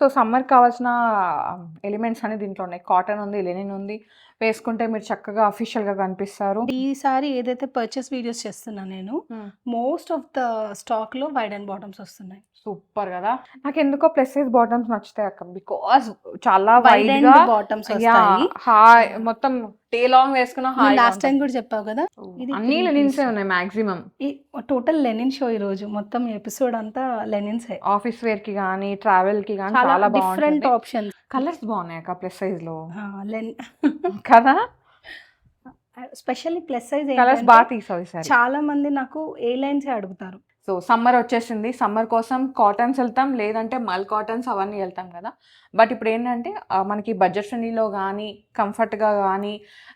So సమ్మర్‌కి కావాల్సిన elements అన్ని దీంట్లో ఉన్నాయి. కాటన్ ఉంది, లెనిన్ ఉంది. వేసుకుంటే మీరు చక్కగా అఫీషియల్‌గా కనిపిస్తారు. ఈసారి ఏదైతే పర్చేస్ వీడియోస్ చేస్తున్నా నేను, హ్మ్. మోస్ట్ ఆఫ్ ద స్టాక్‌లో వైడ్ అండ్ బాటమ్స్ వస్తున్నాయి. సూపర్ గదా! నాకెందుకో ప్లస్ సైజ్ బాటమ్స్ నచ్చుతాయి అక్క. బికాజ్ చాలా వైడ్ వైడ్‌గా అండ్ బాటమ్స్ యాహ్! వస్తాయి. మొత్తం డే లాంగ్ వేసుకున్న నువ్వు హాయిగా లాస్ట్ ఉంటది. టైమ్ కూడా చెప్పావు కదా! ఇది అన్నీ 3 పీస్. లెనిన్సే ఉన్నాయి మాక్సిమం. ఈ టోటల్ లెనిన్ షో ఈరోజు. మొత్తం ఎపిసోడ్ అంతా లెనిన్సే. ఆఫీస్ వేర్‌కి గానీ, ట్రావెల్‌కి గానీ చాలా చాలా డిఫరెంట్ బావుంటుంది. ఆప్షన్స్. కలర్స్ బావున్నాయి అక్క ప్లస్ సైజ్‌లో. ఆ! లెన్ కదా! స్పెషల్లీ ప్లస్ సైజ్ కలర్స్ ఏంటంటే తీసావు ఈసారి. చాలా మంది నాకు ఏ లైన్సే అడుగుతారు. సో సమ్మర్ వచ్చేసింది. సమ్మర్ కోసం కాటన్స్ ఎళ్తాం. లేదంటే మల్ కాటన్స్ అవన్నీ ఎళ్తాం కదా! బట్ ఇప్పుడేంటంటే మనకి బడ్జెట్ ఫ్రెండ్లీలో గానీ, కంఫర్ట్‌గా గానీ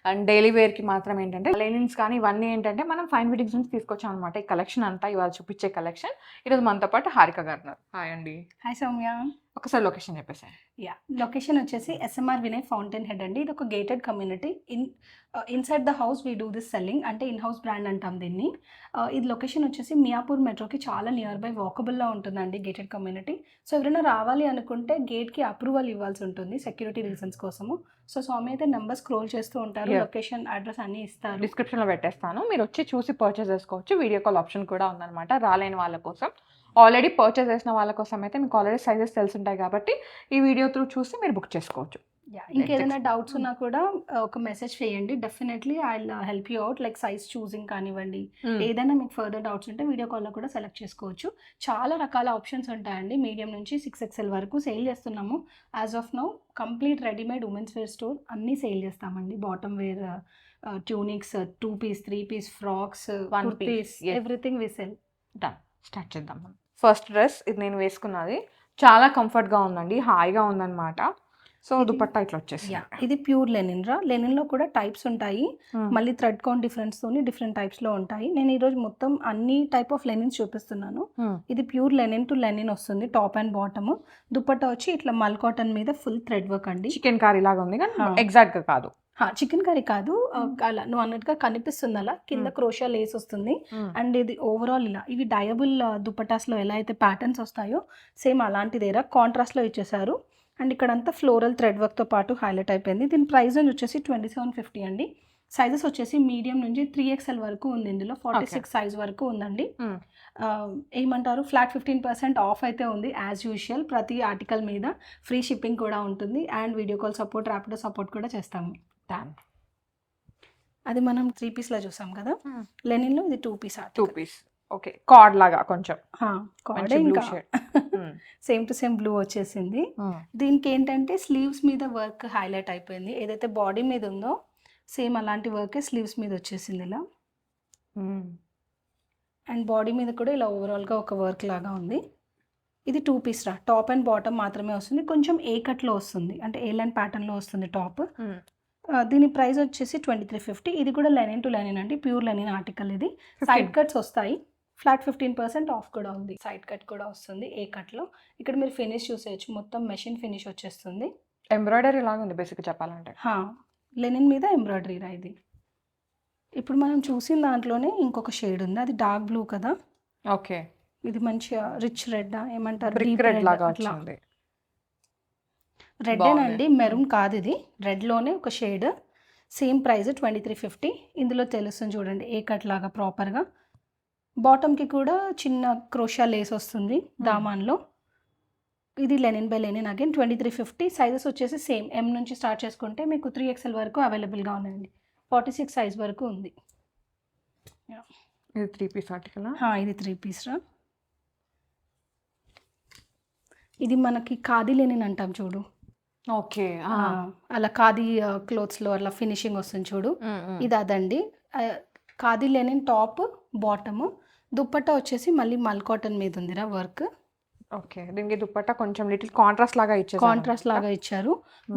అండ్ డైలీ వేర్‌కి మాత్రం ఏంటంటే లెనిన్స్ కానీ ఇవన్నీ ఏంటంటే మనం ఫైన్ ఫిట్టింగ్స్ నుంచి తీసుకొచ్చామనమాట. ఈ కలెక్షన్ అంతా ఇవాళ చూపించే కలెక్షన్. ఈరోజు మనతో పాటు హారిక గారున్నారు. హాయ్ అండి. హాయ్ సౌమ్య. ఒకసారి లొకేషన్ చెప్పేసేయండి. లొకేషన్ వచ్చేసి ఎస్ఎంఆర్ వినయ్ ఫౌంటైన్ హెడ్ అండి. ఇది ఒక gated community. Inside the house we do this selling, అంటే ఇన్ హౌస్ బ్రాండ్ అంటాం దీన్ని. ఇది లొకేషన్ వచ్చేసి మియాపూర్ మెట్రోకి చాలా నియర్ బై వాకబుల్లో ఉంటుందండి గేటెడ్ కమ్యూనిటీ. సో ఎవరైనా రావాలి అనుకుంటే గేట్‌కి అప్రూవల్ ఇవ్వాల్సి ఉంటుంది సెక్యూరిటీ రీజన్స్ కోసము. సో స్వామి అయితే నెంబర్ స్క్రోల్ చేస్తూ ఉంటారు. Yeah. లొకేషన్, అడ్రస్ అన్నీ ఇస్తారు. డిస్క్రిప్షన్‌లో పెట్టేస్తాను. మీరొచ్చి చూసి పర్చేస్ చేసుకోవచ్చు. వీడియో కాల్ ఆప్షన్ కూడా ఉందనమాట రాలేని వాళ్ళ కోసం. ఆల్రెడీ పర్చేస్ చేసిన వాళ్ళ కోసం అయితే మీకు ఆల్రెడీ సైజెస్ తెలిసుంటాయి కాబట్టి, ఈ వీడియో త్రూ చూసి మీరు బుక్ చేసుకోవచ్చు. ఇంకేదైనా డౌట్స్ ఉన్నా కూడా ఒక మెసేజ్ చేయండి. Definitely I will help you out. Like size choosing కానివ్వండి, ఏదైనా మీకు ఫర్దర్ డౌట్స్ ఉంటే వీడియో కాల్‌లో కూడా సెలెక్ట్ చేసుకోవచ్చు. చాలా రకాల ఆప్షన్స్ ఉంటాయండి. మీడియం నుంచి 6XL వరకు సేల్ చేస్తున్నాము. As of now complete readymade women's wear store అన్నీ సేల్ చేస్తామండి. Bottom wear, tunics, 2 piece, 3 piece, frocks, One kurtis, piece, yes. Everything we sell. Done. Start చేద్దాం మనం. ఫస్ట్ డ్రెస్ ఇది నేను వేసుకున్నది. చాలా కంఫర్ట్‌గా ఉందండి. హాయిగా ఉందనమాట. సో దుపట్టా ఇట్లా వచ్చేసింది. ఇది ప్యూర్ లెనిన్ రా. లెనిన్‌లో కూడా టైప్స్ ఉంటాయి. మళ్ళీ థ్రెడ్ కౌంట్ డిఫరెన్స్‌తోని డిఫరెంట్ టైప్స్‌లో ఉంటాయి. నేను ఈరోజు మొత్తం అన్ని టైప్ ఆఫ్ లెనిన్స్ చూపిస్తున్నాను. ఇది ప్యూర్ లెనిన్ టు లెనిన్ వస్తుంది. Top and bottom. దుపట్టా వచ్చి ఇట్లా మల్ కాటన్ మీద ఫుల్ థ్రెడ్ వర్క్ అండి. చికెన్ కర్రీ లాగా ఉంది కానీ ఎగ్జాక్ట్‌గా కాదు. చికెన్ కర్రీ కాదు. అలా నువ్వు అన్నట్టుగా కనిపిస్తుంది, అలా కింద క్రోషియా లేస్ వస్తుంది. అండ్ ఇది ఓవరాల్ ఇలా ఇవి డయబుల్ దుపట్టాస్‌లో ఎలా అయితే ప్యాటర్న్స్ వస్తాయో సేమ్ అలాంటిదేరా కాంట్రాస్ట్‌లో ఇచ్చేసారు. అండ్ ఇక్కడంతా ఫ్లోరల్ థ్రెడ్ వర్క్‌తో పాటు హైలైట్ అయిపోయింది. దీని ప్రైస్ రేంజ్ వచ్చేసి 2750 అండి. సైజెస్ వచ్చేసి మీడియం నుంచి 3XL వరకు ఉంది. ఇందులో 46 సైజ్ వరకు ఉందండి. ఏమంటారు, ఫ్లాట్ 15% ఆఫ్ అయితే ఉంది యాజ్ యూజువల్. ప్రతి ఆర్టికల్ మీద ఫ్రీ షిప్పింగ్ కూడా ఉంటుంది. And video call support, Rapido support కూడా చేస్తాము. అది మనం 3 పీస్‌లో చూసాం కదా. లెనిన్‌లో ఇది 2 పీస్ 2 పీస్. ఓకే. కార్డ్ లాగా కొంచెం. కార్డ్ ఇంకా సేమ్ టు సేమ్ బ్లూ వచ్చేసింది. దీనికి ఏంటంటే స్లీవ్స్ మీద వర్క్ హైలైట్ అయిపోయింది. ఏదైతే బాడీ మీద ఉందో సేమ్ అలాంటి వర్కే స్లీవ్స్ మీద వచ్చేసింది ఇలా. అండ్ బాడీ మీద కూడా ఇలా ఓవరాల్‌గా ఒక వర్క్ లాగా ఉంది. ఇది 2 పీస్ రా. టాప్ అండ్ బాటమ్ మాత్రమే వస్తుంది. కొంచెం ఏ కట్‌లో వస్తుంది, అంటే ఏ లైన్ ప్యాటర్న్‌లో వస్తుంది టాప్. దీని ప్రైస్ వచ్చేసి 2350. ఇది కూడా లెనిన్ టు లెనిన్ అండి. ప్యూర్ లెనిన్ ఆర్టికల్ ఇది. సైడ్ కట్స్ వస్తాయి. ఫ్లాట్ 15% ఆఫ్ కూడా ఉంది. సైడ్ కట్ కూడా వస్తుంది ఏ కట్లో. ఇక్కడ మీరు ఫినిష్ చూసేయచ్చు. మొత్తం మెషిన్ ఫినిష్ వచ్చేస్తుంది. ఎంబ్రాయిడరీ లాగా ఉంది బేసిక్‌గా చెప్పాలంటే. లెనిన్ మీద ఎంబ్రాయిడరీ రా ఇది. ఇప్పుడు మనం చూసిన దాంట్లోనే ఇంకొక షేడ్ ఉంది. అది డార్క్ బ్లూ కదా. ఓకే. ఇది మంచిగా రిచ్ రెడ్ ఏమంటారు, బ్రిక్ రెడ్ లాగా వచ్చింది. రెడ్ అండి, మెరూన్ కాదు ఇది. రెడ్లోనే ఒక షేడ్. Same price 2350. ఇందులో తెలుస్తుంది చూడండి ఏ కట్ లాగా ప్రాపర్గా. బాటమ్కి కూడా చిన్న క్రోషియా లేస్ వస్తుంది దామాన్లో. ఇది Lenin by Lenin again 2350. Sizes వచ్చేసి సేమ్ ఎం నుంచి స్టార్ట్ చేసుకుంటే మీకు 3XL వరకు అవైలబుల్గా ఉన్నాయండి. 46 సైజ్ వరకు ఉంది. ఇది 3 పీస్ ఆర్టికల్. ఇది 3 పీస్ రా. ఇది మనకి ఖాదీ లెనిన్ అంటాం చూడు. ఓకే. అలా ఖాదీ క్లోత్స్లో అలా ఫినిషింగ్ వస్తుంది చూడు. ఇది అదండి. Khadi linen top bottom. Dupatta వచ్చేసి మళ్ళీ మల్ కాటన్ మీద ఉందిరా వర్క్. ఓకే. దీనికి దుపట్టా కొంచెం లిటిల్ కాంట్రాస్ట్ లాగా ఇచ్చారు.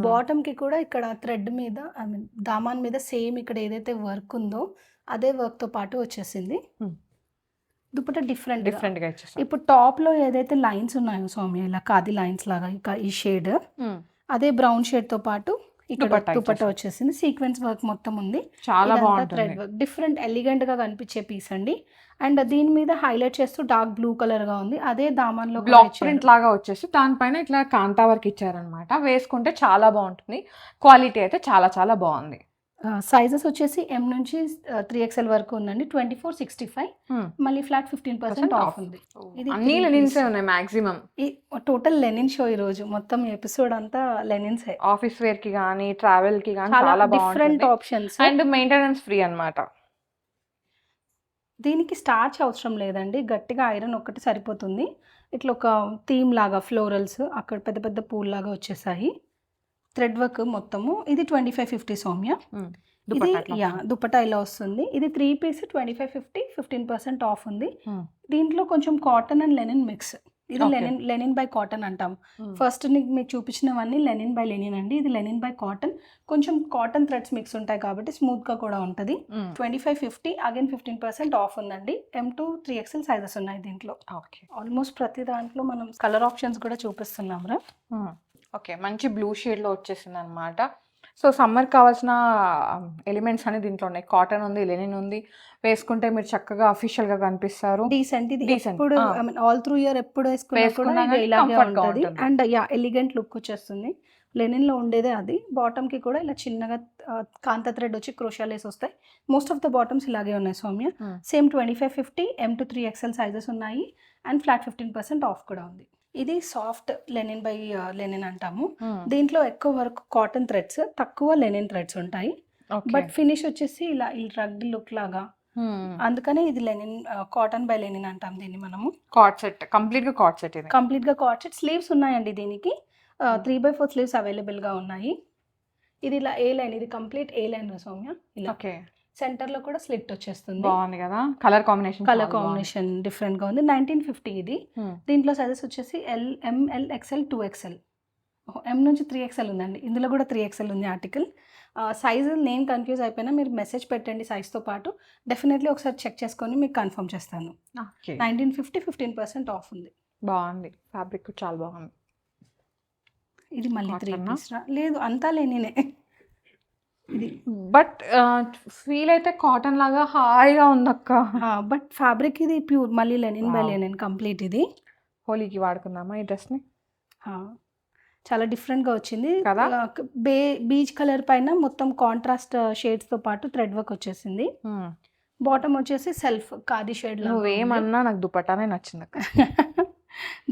బాటమ్కి కూడా ఇక్కడ థ్రెడ్ మీద ఐ మీన్ దామాన్ మీద సేమ్ ఇక్కడ ఏదైతే వర్క్ ఉందో అదే వర్క్తో పాటు వచ్చేసింది. దుపట్టా డిఫరెంట్గా ఇచ్చేసారు. ఇప్పుడు టాప్లో ఏదైతే లైన్స్ ఉన్నాయో సౌమ్య ఇలా ఖాదీ లైన్స్ లాగా ఈ షేడ్, అదే బ్రౌన్ షేడ్తో పాటు ఇక్కడ దుపట్టా దుపట్టా వచ్చేసింది, సీక్వెన్స్ వర్క్ మొత్తం ఉంది, చాలా థ్రెడ్ బాగుంటుంది. వర్క్, డిఫరెంట్ ఎలిగెంట్ గా కనిపించే పీస్ అండి. అండ్ దీని మీద హైలైట్ చేస్తూ డార్క్ బ్లూ కలర్ గా ఉంది, అదే దామన్లో కూడా బ్లాక్ ఇచ్చారు. ప్రింట్ లాగా వచ్చేసి దానిపైన ఇట్లా కాంతా వర్క్ ఇచ్చారనమాట. వేసుకుంటే చాలా బాగుంటుంది, క్వాలిటీ అయితే చాలా చాలా బాగుంది. సైజెస్ వచ్చేసి ఎం నుంచి 3XL వరకు ఉందండి, 2465, మళ్ళీ ఫ్లాట్ 15% ఆఫ్ ఉంది. ఇది అన్ని 3 లెనిన్సే piece. ఉన్నాయి మాక్సిమం. ఈ టోటల్ లెనిన్ షో ఈ రోజు మొత్తం ఎపిసోడ్ అంతా లెనిన్స్, ఆఫీస్ వేర్ కి కానీ ట్రావెల్ కి కానీ చాలా చాలా డిఫరెంట్ బాగుంటుంది ఆప్షన్స్. అండ్ మెయింటెనెన్స్ ఫ్రీ అన్నమాట. దీనికి స్టార్చ్ అవసరం లేదండి, గట్టిగా ఐరన్ ఒక్కటి సరిపోతుంది. ఇట్లా ఒక థీమ్ లాగా ఫ్లోరల్స్ అక్కడ పెద్ద పెద్ద పూల్ లాగా వచ్చేసాయి, థ్రెడ్ వర్క్ మొత్తము. ఇది 2550 సౌమ్య. ఇది దుపట్టా ఇలా వస్తుంది. ఇది 3 పీస్ 2550, 15% ఆఫ్ ఉంది. దీంట్లో కొంచెం కాటన్ అండ్ లెనిన్ మిక్స్. ఇది లెనిన్ బై కాటన్ అంటాం. ఫస్ట్ మీకు చూపించినవన్నీ లెనిన్ బై లెనిన్ అండి, ఇది లెనిన్ బై కాటన్. కొంచెం కాటన్ థ్రెడ్స్ మిక్స్ ఉంటాయి కాబట్టి స్మూత్ గా కూడా ఉంటుంది. 2550, అగైన్ 15% ఆఫ్ ఉందండి. M to 3XL సైజెస్ ఉన్నాయి దీంట్లో. ఆల్మోస్ట్ ప్రతి దాంట్లో మనం కలర్ ఆప్షన్స్ కూడా చూపిస్తున్నాం రా. ఓకే, మంచి బ్లూ షేడ్ లో వచ్చేసింది అనమాట. సో సమ్మర్ కావాల్సిన ఎలిమెంట్స్ అని దీంట్లో ఉన్నాయి. కాటన్ ఉంది, లెనిన్ ఉంది, వేసుకుంటే మీరు చక్కగా అఫీషియల్ గా కనిపిస్తారు. డీసెంట్, ఇది ఎప్పుడు ఆల్ త్రూ ఇయర్ ఎప్పుడు వేసుకున్నా కూడా ఇది ఇలాగే ఉంటుంది. అండ్ ఎలిగెంట్ లుక్ వచ్చేస్తుంది. లెనిన్ లో ఉండేదే అది. బాటమ్ కి కూడా ఇలా చిన్నగా కాంతా థ్రెడ్ వచ్చి క్రోషియా లేస్ వస్తాయి. మోస్ట్ ఆఫ్ ద బాటమ్స్ ఇలాగే ఉన్నాయి Soumya. Same 2550, M to 3XL sizes ఉన్నాయి అండ్ ఫ్లాట్ 15% ఆఫ్ కూడా ఉంది. ఇది సాఫ్ట్ లెనిన్ బై లెనిన్ అంటాము. దీంట్లో ఎక్కువ వరకు కాటన్ థ్రెడ్స్, తక్కువ లెనిన్ థ్రెడ్స్ ఉంటాయి. బట్ ఫినిష్ వచ్చేసి ఇలా ఈ రగ్డ్ లుక్ లాగా, అందుకనే ఇది లెనిన్ కాటన్ బై లెనిన్ అంటాం దీన్ని మనము. కార్డ్ సెట్, కంప్లీట్ గా కార్డ్ సెట్. ఇది కంప్లీట్ గా కార్డ్ సెట్. స్లీవ్స్ ఉన్నాయండి దీనికి, 3/4 స్లీవ్స్ అవైలబుల్ గా ఉన్నాయి. ఇది ఇలా ఏ లైన్, ఇది కంప్లీట్ ఏ లైన్ సౌమ్య. ఇలా సెంటర్ లో కూడా స్లిట్ వచ్చేస్తుంది. బాగుంది కదా, కలర్ కాంబినేషన్ డిఫరెంట్ గా ఉంది. 1950 ఇది. దీంట్లో సైజెస్ వచ్చేసి M, L, XL, 2XL. M నుంచి 3XL ఉందండి, ఇందులో కూడా 3XL ఉంది ఆర్టికల్. సైజు నేను కన్ఫ్యూజ్ అయిపోయినా మీరు మెసేజ్ పెట్టండి సైజ్తో పాటు, డెఫినెట్లీ ఒకసారి చెక్ చేసుకొని మీకు కన్ఫర్మ్ చేస్తాను. 1950, 15% ఆఫ్ ఉంది. బాగుంది, ఫ్యాబ్రిక్ చాలా బాగుంది. ఇది మళ్ళీ 3 పీస్ లేదు, అంతా లేనినే. ఇది బట్ ఫీల్ అయితే కాటన్ లాగా హాయిగా ఉంది అక్క. బట్ ఫ్యాబ్రిక్ ఇది ప్యూర్, మళ్ళీ లెనిన్ బై లెనిన్ కంప్లీట్. ఇది హోలీకి వాడుకుందామా ఈ డ్రెస్ ని? చాలా డిఫరెంట్ గా వచ్చింది కదా. బీచ్ కలర్ పైన మొత్తం కాంట్రాస్ట్ షేడ్స్ తో పాటు థ్రెడ్ వర్క్ వచ్చేసింది. బాటమ్ వచ్చేసి సెల్ఫ్ ఖాదీ షేడ్ లో. నువ్వేమన్నా నాకు దుపట్టానే నచ్చింది అక్క.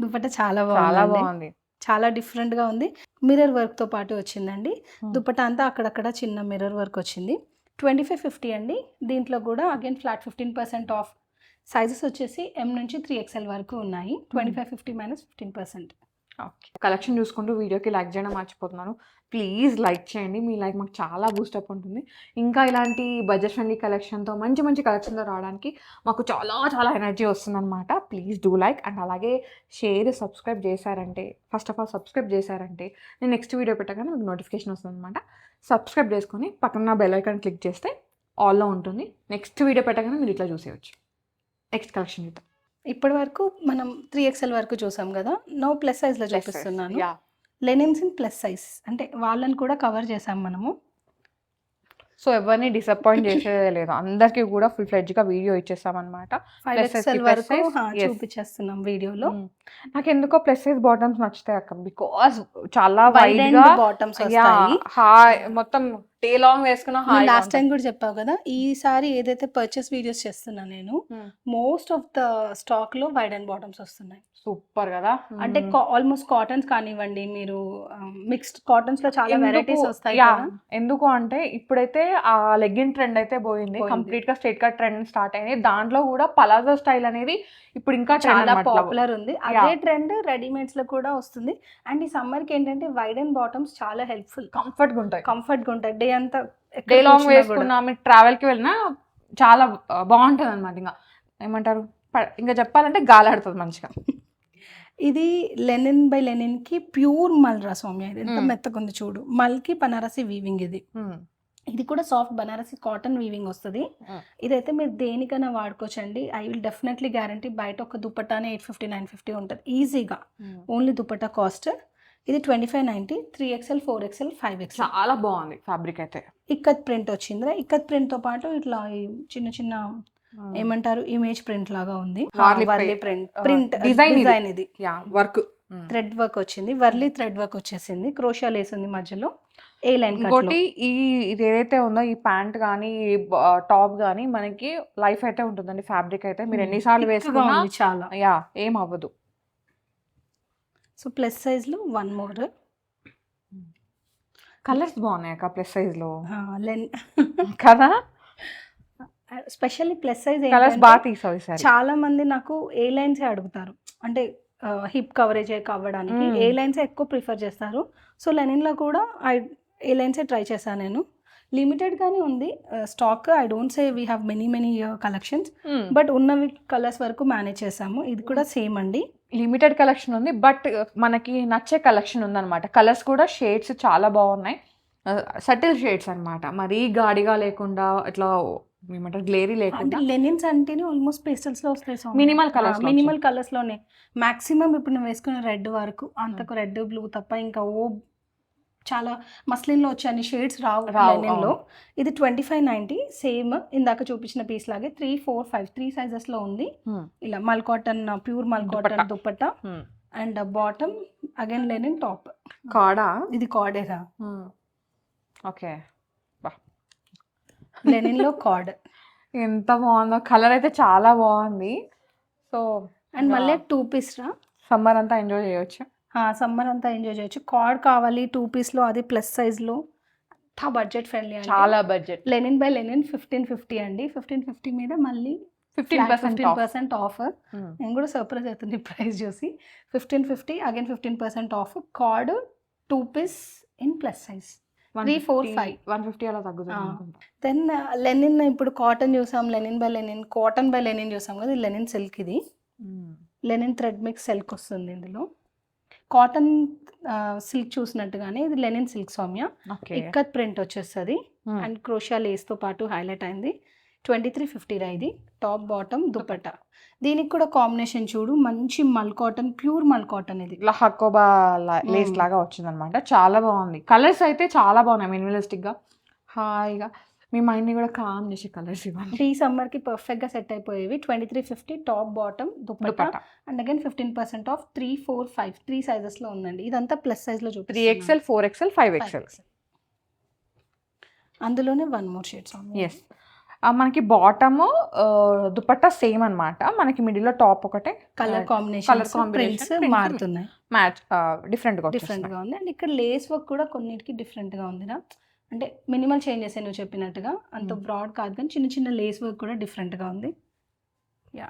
దుపట్టా చాలా బాగుంది, చాలా డిఫరెంట్ గా ఉంది. మిర్రర్ వర్క్ తో పాటు వచ్చిందండి. దుపట్టా అంతా అక్కడక్కడ చిన్న మిర్రర్ వర్క్ వచ్చింది. 2550 అండి. దీంట్లో కూడా అగైన్ ఫ్లాట్ 15% ఆఫ్. సైజెస్ వచ్చేసి M నుంచి 3XL వరకు ఉన్నాయి. 2550 మైనస్ 15%. ఓకే, కలెక్షన్ చూసుకుంటూ వీడియోకి లైక్ చేయడం మర్చిపోతున్నాను. ప్లీజ్ లైక్ చేయండి, మీ లైక్ మాకు చాలా బూస్టప్ ఉంటుంది. ఇంకా ఇలాంటి బడ్జెట్ ఫ్రెండ్లీ కలెక్షన్తో మంచి మంచి కలెక్షన్తో రావడానికి మాకు చాలా చాలా ఎనర్జీ వస్తుందన్నమాట. ప్లీజ్ డూ లైక్ అండ్ అలాగే షేర్, సబ్స్క్రైబ్ చేశారంటే, ఫస్ట్ ఆఫ్ ఆల్ సబ్స్క్రైబ్ చేశారంటే నేను నెక్స్ట్ వీడియో పెట్టగానే మీకు నోటిఫికేషన్ వస్తుందన్నమాట. సబ్స్క్రైబ్ చేసుకొని పక్కన బెల్ ఐకాన్ క్లిక్ చేస్తే ఆల్లో ఉంటుంది. నెక్స్ట్ వీడియో పెట్టగానే మీరు ఇట్లా చూసేయచ్చు. నెక్స్ట్ కలెక్షన్ చూద్దాం. ఇప్పటి వరకు మనం 3XL వరకు చూసాం కదా, నో ప్లస్ సైజ్లో చూపిస్తున్నాను. లెనిన్స్ ఇన్ ప్లస్ సైజ్ అంటే వాళ్ళని కూడా కవర్ చేసాం మనము. సో ఎవరిని డిసప్పాయింట్ చేసేదే లేదు, అందరికీ కూడా ఫుల్ ఫ్లెడ్జ్గా వీడియో ఇచ్చేస్తామన్నమాట. 5XL వరకు చూపించేస్తున్నాం వీడియోలో. నాకు ఎందుకో ప్లస్ సైజ్ బాటమ్స్ నచ్చుతాయి అక్క, బికాస్ చాలా వైడ్గా బాటమ్స్ వస్తాయి. మొత్తం డే లాంగ్ వేసుకున్నా. లాస్ట్ టైం కూడా చెప్పావు కదా, ఈసారి ఏదైతే పర్చేస్ వీడియోస్ చేస్తున్నా నేను, మోస్ట్ ఆఫ్ ద స్టాక్ లో వైడ్ అండ్ బాటమ్స్ వస్తున్నాయి. సూపర్ కదా, అంటే ఆల్మోస్ట్ కాటన్స్ కానివ్వండి, మీరు మిక్స్డ్ కాటన్స్ లో చాలా వెరైటీస్ వస్తాయి. ఎందుకు అంటే ఇప్పుడైతే ఆ లెగ్గిన్ ట్రెండ్ అయితే పోయింది, కంప్లీట్ గా స్ట్రైట్ కట్ ట్రెండ్ స్టార్ట్ అయింది. దాంట్లో కూడా పలాజో స్టైల్ అనేది ఇప్పుడు ఇంకా చాలా పాపులర్ ఉంది. అదే ట్రెండ్ రెడీమేడ్స్ లో కూడా వస్తుంది. అండ్ ఈ సమ్మర్ కి ఏంటంటే వైడ్ అండ్ బాటమ్స్ చాలా హెల్ప్ఫుల్, కంఫర్ట్ గా ఉంటాయి. డే అంతా డే లాంగ్ వేసుకున్నా, మీరు ట్రావెల్ కి వెళ్ళినా చాలా బాగుంటుంది అనమాట. ఇంకా ఏమంటారు, ఇంకా చెప్పాలంటే గాలాడుతుంది మంచిగా. ఇది లెనిన్ బై లెనిన్ కి ప్యూర్ మల్ రా సౌమ్య. ఇది ఎంత మెత్తగా ఉంది చూడు. మల్ కి బనారసి వీవింగ్. ఇది కూడా సాఫ్ట్ బనారసి కాటన్ వీవింగ్ వస్తుంది. ఇదైతే మీరు దేనికైనా వాడుకోవచ్చండి. I will definitely guarantee. బయట ఒక దుపట్టానే 850, 950 ఉంటుంది ఈజీగా. ఓన్లీ దుపట్టా కాస్ట్ ఇది 2590, 3XL, 4XL, 5XL. చాలా బాగుంది ఫ్యాబ్రిక్ అయితే. ఇక్కత్ ప్రింట్ వచ్చింది. ఇక్కత్ ప్రింట్ తో పాటు ఇట్లా ఈ చిన్న చిన్న ఏమంటారు ఇమేజ్ ప్రింట్ లాగా ఉంది. వర్లీ ప్రింట్ డిజైన్ ఇది వర్క్ థ్రెడ్ వర్క్ వచ్చింది. వర్లీ థ్రెడ్ వర్క్ వచ్చేసింది. క్రోషియా లేస్ ఉంది మధ్యలో. ఏ లైన్ ఇంకోటి ఇది ఏదైతే ఉందో ఈ ప్యాంట్ కానీ టాప్ కానీ మనకి లైఫ్ అయితే ఉంటుందండి. ఫ్యాబ్రిక్ అయితే మీరు ఎన్నిసార్లు వేసుకున్నా చాలా ఏం అవ్వదు. సో ప్లస్ సైజ్ లో వన్ మోర్ కలర్స్ బాగున్నాయి అక్క ప్లస్ సైజ్ లో లెన్ కదా. స్పెషల్లీ ప్లస్ సైజ్ కలర్స్ బాగా తీసావు ఈసారి. చాలా మంది నాకు ఏ లైన్స్ అడుగుతారు, అంటే హిప్ కవరేజ్ అవ్వడానికి ఏ లైన్స్ ఎక్కువ ప్రిఫర్ చేస్తారు. సో లెనిన్ లో కూడా ఏ లైన్స్ ట్రై చేశాను నేను. లిమిటెడ్ గానే ఉంది stock. I don't say we have many collections, but ఉన్నవి కలర్స్ వరకు మేనేజ్ చేసాము. ఇది కూడా సేమ్ అండి, లిమిటెడ్ కలెక్షన్ ఉంది, బట్ మనకి నచ్చే కలెక్షన్ ఉందన్నమాట. కలర్స్ కూడా షేడ్స్ చాలా బాగున్నాయి, సటిల్ షేడ్స్ అన్నమాట. మరీ గాడిగా లేకుండా ఇట్లా ఏమంటారు గ్లేరీ లేకుండా. లెనిన్స్ అంటేనే ఆల్మోస్ట్ పేస్టల్స్ లో వస్తాయి. మినిమల్ కలర్స్ లోనే మాక్సిమం ఇప్పుడు నేను వేసుకున్న రెడ్ వరకు అంతకు రెడ్ బ్లూ తప్ప ఇంకా చాలా మస్లిన్ లో వచ్చే అన్ని షేడ్స్ రావు లెనిన్ లో. ఇది 2590 సేమ్ ఇందాక చూపించిన పీస్ లాగే 3, 4, 5 3 సైజెస్ లో ఉంది. ఇలా mul cotton, pure mul cotton dupatta and bottom again linen top. కాడా ఇది కార్డేరా? ఓకే, లెనిన్ లో కార్డ్. ఎంత బాగుందో, కలర్ అయితే చాలా బాగుంది. సో అండ్ మళ్ళీ 2 పీస్ రా, సమ్మర్ అంతా ఎంజాయ్ చేయొచ్చు. సమ్మర్ అంతా ఎంజాయ్ చేయొచ్చు. కార్డ్ కావాలి 2 పీస్ లో, అది ప్లస్ సైజ్ లో, బడ్జెట్ ఫ్రెండ్లీ, చాలా బడ్జెట్. లెనిన్ బై లెనిన్ 1550 అండి. 1550 మీద మళ్ళీ 15% ఆఫ్. నేను కూడా సర్ప్రైజ్ అవుతుంది ప్రైస్ చూసి. 1550 again 15% off. Cord 2 piece in plus size 3, 4, 5 150 అలా తగ్గుతుంది. దెన్ లెనిన్ ఇప్పుడు కాటన్ చూసాం, linen by linen, cotton by linen చూసాం కదా. లెనిన్ సిల్క్, ఇది లెనిన్ థ్రెడ్ మిక్స్ సిల్క్ వస్తుంది ఇందులో. కాటన్ సిల్క్ చూసినట్టుగానే ఇది linen silk Soumya. Ikat print వచ్చేస్తుంది అండ్ క్రోషియా లేస్ తో పాటు హైలైట్ అయింది. 2350 రా ఇది. Top bottom dupatta. దీనికి కూడా కాంబినేషన్ చూడు, మంచి మల్ కాటన్, ప్యూర్ మల్ కాటన్. ఇది ఇట్లా హకోబా లేస్ లాగా వచ్చింది అనమాట. చాలా బాగుంది. కలర్స్ అయితే చాలా బాగున్నాయి, మినిమలిస్టిక్ గా హాయిగా మీ మైండ్ ని కూడా కామ్ చేసే కలర్స్ ఇవ్వండి. ఈ సమ్మర్ కి పర్ఫెక్ట్ గా సెట్ అయిపోయేవి. 2350 top bottom dupatta and again 15% off. 3, 4, 5 3 sizes లో ఉందండి. ఇదంతా ప్లస్ సైజ్ లో చూపిస్తాను. 3XL, 4XL, 5XL. అందులోనే వన్ మోర్ షేడ్స్. ఎస్, మనకి బాటమ్ దుపట్టా సేమ్ అన్నమాట. మనకి మిడిల్ లో టాప్ ఒకటే, కలర్ కాంబినేషన్ మారుతున్నాయి, మ్యాచ్ డిఫరెంట్ గా ఉంది. అండ్ ఇక్కడ లేస్ వర్క్ కూడా కొన్నిటికి డిఫరెంట్ గా ఉందిరా. అంటే మినిమల్ చేంజెస్ నువ్వు చెప్పినట్టుగా, అంత బ్రాడ్ కాదు కానీ చిన్న చిన్న లేస్ వర్క్ కూడా డిఫరెంట్ గా ఉంది.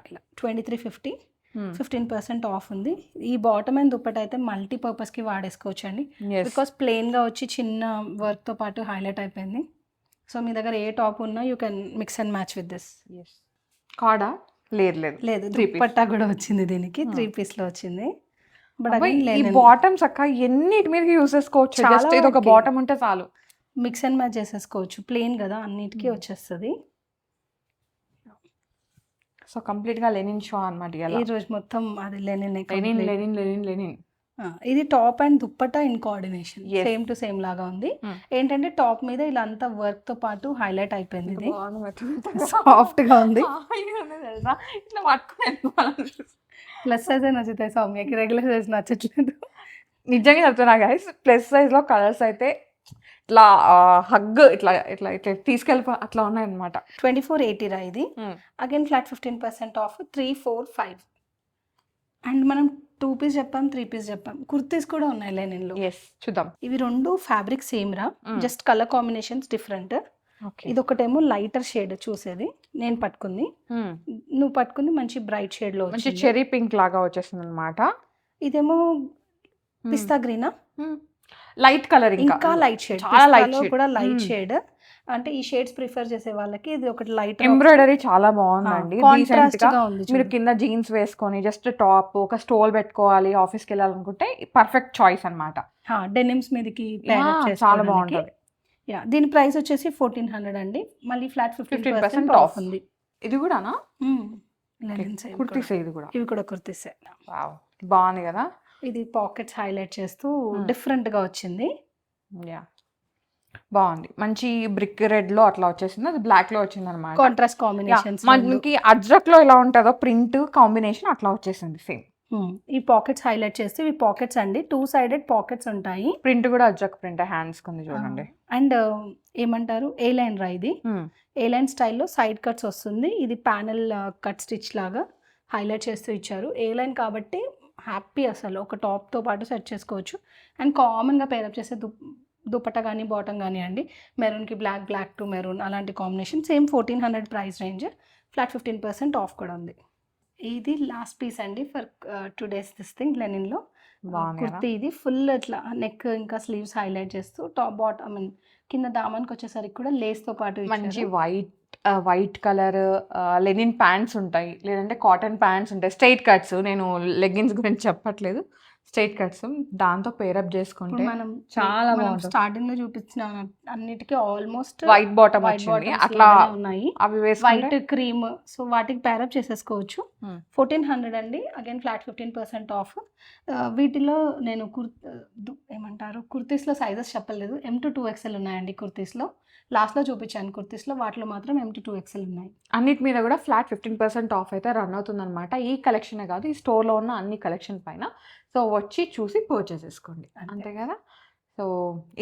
ఇలా 2350 15% ఆఫ్ ఉంది. ఈ బాటమ్ అండ్ దుపట్టా అయితే మల్టీపర్పస్ కి వాడేసుకోవచ్చు అండి. బికాస్ ప్లెయిన్ గా వచ్చి చిన్న వర్క్ తో పాటు హైలైట్ అయిపోయింది. సో మీ దగ్గర ఏ టాప్ ఉన్నా you can mix and match with this. కాడా లేదు దుపట్టా కూడా వచ్చింది దీనికి. 3 పీస్ లో వచ్చింది. బట్ ఈ బాటమ్స్ అక్క ఎన్నిటి మీద యూస్ చేసుకోవచ్చు. జస్ట్ ఇది ఒక బాటమ్ ఉంటే చాలు, మిక్స్ అండ్ మ్యాచ్ చేసేసుకోవచ్చు. ప్లెయిన్ కదా, అన్నిటికీ వచ్చేస్తుంది. సో కంప్లీట్ గా లెనిన్ షో అన్నమాట. ఈ రోజు మొత్తం అది లెనిన్. ఇది top and dupatta in coordination, same to same లాగా ఉంది. ఏంటంటే టాప్ మీద ఇలా అంతా వర్క్ తో పాటు హైలైట్ అయిపోయింది. ఇది సాఫ్ట్ గా ఉంది. ప్లస్ సైజ్ నచ్చుతాయి సౌమ్యకి, రెగ్యులర్ సైజ్ నచ్చట్లేదు. నిజంగా చెప్తున్నా గైస్, ప్లస్ సైజ్ లో కలర్స్ అయితే ఇట్లా హగ్ ఇట్లా ఇట్లా ఇట్లా తీసుకెళ్ళిపో అట్లా ఉన్నాయి అనమాట. 2480 రా ఇది. Again flat 15% off. 3, 4, 5 అండ్ మనం 2 పీస్ చెప్పాం, 3 పీస్ చెప్పాం. కుర్తీస్ కూడా ఉన్నాయి లెనిన్ లో. చూద్దాం. ఇవి రెండు ఫ్యాబ్రిక్ సేమ్ రా, జస్ట్ కలర్ కాంబినేషన్స్ డిఫరెంట్. ఇది ఒకటేమో లైటర్ షేడ్ చూసేది, నేను పట్టుకుంది. నువ్వు పట్టుకుంది మంచి బ్రైట్ షేడ్ లో, మంచి చెరీ పింక్ లాగా వచ్చేసింది అనమాట. ఇదేమో పిస్తా గ్రీనా, లైట్ కలర్, ఇంకా లైట్ షేడ్, చాలా లైట్ కూడా లైట్ షేడ్. అంటే ఈ షేడ్స్ ప్రిఫర్ చేసే వాళ్ళకి ఇది ఒకటి లైట్. ఎంబ్రాయిడరీ చాలా బాగుందండి. మీరు కింద జీన్స్ వేసుకొని జస్ట్ టాప్ ఒక స్టోల్ పెట్టుకోవాలి, ఆఫీస్కి వెళ్ళాలనుకుంటే పర్ఫెక్ట్ చాయిస్ అనమాట. డెనిమ్స్ మీదకి చాలా బాగుంటుంది. దీని ప్రైస్ వచ్చేసి 1400 అండి. మళ్ళీ ఫ్లాట్ 15% ఆఫ్ ఉంది. ఇది కూడానా? కుర్తీసే. ఇది కూడా, ఇవి కూడా కుర్తీసే. బాగుంది కదా. ఇది పాకెట్స్ హైలైట్ చేస్తూ Hmm. డిఫరెంట్ గా వచ్చింది. యా బాగుంది. మంచి బ్రిక్ రెడ్ లో అట్లా వచ్చేసింది, అది బ్లాక్ లో వచ్చింది అనమాట. Contrast combinations. మనకి అజ్రక్ లో ఎలా ఉంటుందో ప్రింట్ కాంబినేషన్ అట్లా వచ్చేసింది సేమ్. ఈ పాకెట్స్ హైలైట్ చేస్తూ ఇవి పాకెట్స్ అండి, 2 సైడెడ్ పాకెట్స్ ఉంటాయి. ప్రింట్ కూడా అజ్రక్ ప్రింట్ హ్యాండ్స్ కుంది చూడండి. అండ్ ఏమంటారు, ఏ లైన్ రా ఇది, ఏ లైన్ స్టైల్లో సైడ్ కట్స్ వస్తుంది. ఇది ప్యానెల్ కట్ స్టిచ్ లాగా హైలైట్ చేస్తూ ఇచ్చారు. ఏ లైన్ కాబట్టి హ్యాపీ, అసలు ఒక టాప్తో పాటు సెట్ చేసుకోవచ్చు. అండ్ కామన్గా పేరప్ చేసే దుపట్టా కానీ బాటమ్ కానీ అండి, మెరూన్కి బ్లాక్, బ్లాక్ టు మెరూన్ అలాంటి combination. Same 1400 price range, flat 15% off కూడా ఉంది. ఇది లాస్ట్ పీస్ అండి ఫర్ టుడేస్ దిస్ థింగ్, లెనిన్లో కుర్తీ. ఇది ఫుల్ ఇట్లా నెక్ ఇంకా స్లీవ్స్ హైలైట్ చేస్తూ టాప్ బాటమ్, ఐ మీన్ కింద దామానికి వచ్చేసరికి కూడా లేస్తో పాటు మంచి వైట్ కలర్ లెనిన్ ప్యాంట్స్ ఉంటాయి, లేదంటే కాటన్ ప్యాంట్స్ ఉంటాయి, స్ట్రైట్ కట్స్. నేను లెగ్గిన్స్ గురించి చెప్పట్లేదు, స్ట్రైట్ కట్స్ దాంతో పేరప్ చేసుకుంటే మనం చాలా బాగుంటుంది. స్టార్టింగ్ లో చూపించిన అన్నిటికీ ఆల్మోస్ట్ వైట్ బాటమ్ వచ్చింది, అట్లా ఉన్నాయి, అవి వేసుకుంటే వైట్ క్రీమ్. సో వాటికి పేరప్ చేసేసుకోవచ్చు. 1400 అండి, అగైన్ ఫ్లాట్ 15% ఆఫ్. వీటిలో నేను ఏమంటారు కుర్తీస్లో సైజెస్ చెప్పలేదు. M to 2XL ఉన్నాయండి కుర్తీస్లో. లాస్ట్లో చూపించాను కుర్తీస్లో, వాటిలో మాత్రం M to 2XL ఉన్నాయి. అన్నిటి మీద కూడా ఫ్లాట్ 15% ఆఫ్ అయితే రన్ అవుతుంది అనమాట. ఈ కలెక్షనే కాదు, ఈ స్టోర్లో ఉన్న అన్ని కలెక్షన్ పైన. సో వచ్చి చూసి పర్చేస్ చేసుకోండి, అంతే కదా. సో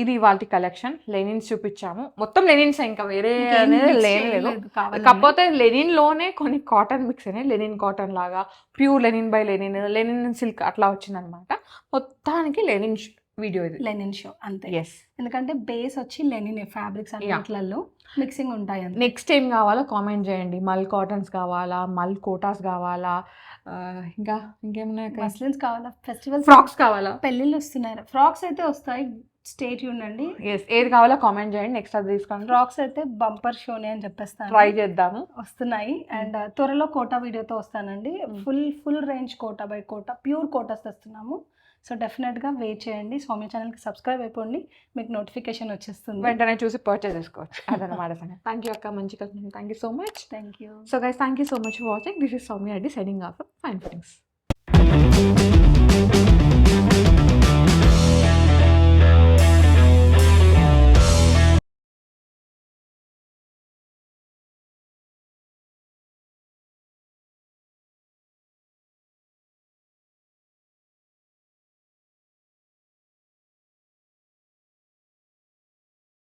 ఇది ఇవాళ కలెక్షన్. లెనిన్స్ చూపించాము, మొత్తం లెనిన్స్, ఇంకా వేరే అనేది లేదు. కాకపోతే లెనిన్లోనే కొన్ని కాటన్ మిక్స్ అయినాయి, లెనిన్ కాటన్ లాగా, pure linen by Lenin, Lenin silk అట్లా వచ్చిందనమాట. మొత్తానికి లెనిన్ వీడియో ఇది, లెనిన్ షో అంతే. ఎస్, ఎందుకంటే బేస్ వచ్చి లెనిన్ ఫ్యాబ్రిక్స్ అన్నిట్లలో మిక్సింగ్ ఉంటాయి. నెక్స్ట్ ఏం కావాలో కామెంట్ చేయండి. మల్ కాటన్స్ కావాలా, మల్ కోటాస్ కావాలా, ఇంకా ఇంకేమున్నాయి, మస్లిన్స్ కావాలా, ఫెస్టివల్ ఫ్రాక్స్ కావాలా, పెళ్ళిళ్ళు వస్తున్నారు, ఫ్రాక్స్ అయితే వస్తాయి, స్టేట్ ఉండండి. ఎస్, ఏది కావాలో కామెంట్ చేయండి, నెక్స్ట్ అది తీసుకోండి. ఫ్రాక్స్ అయితే బంపర్ షోనే అని చెప్పేస్తాను, ట్రై చేద్దాము, వస్తున్నాయి. అండ్ త్వరలో కోటా వీడియోతో వస్తానండి. Full range Kota by Kota pure Kotas తెస్తున్నాము. సో డెఫినెట్గా వెయిట్ చేయండి. సౌమ్య ఛానల్కి సబ్స్క్రైబ్ అయిపోండి, మీకు నోటిఫికేషన్ వచ్చేస్తుంది, వెంటనే చూసి పర్చేస్ చేసుకోవచ్చు. అదనమాట. థ్యాంక్ యూ అక్క, మంచి కలిసి, thank you so much. Thank you. So guys, thank you so much for watching. This is Soumya Reddy signing off from fine fittings.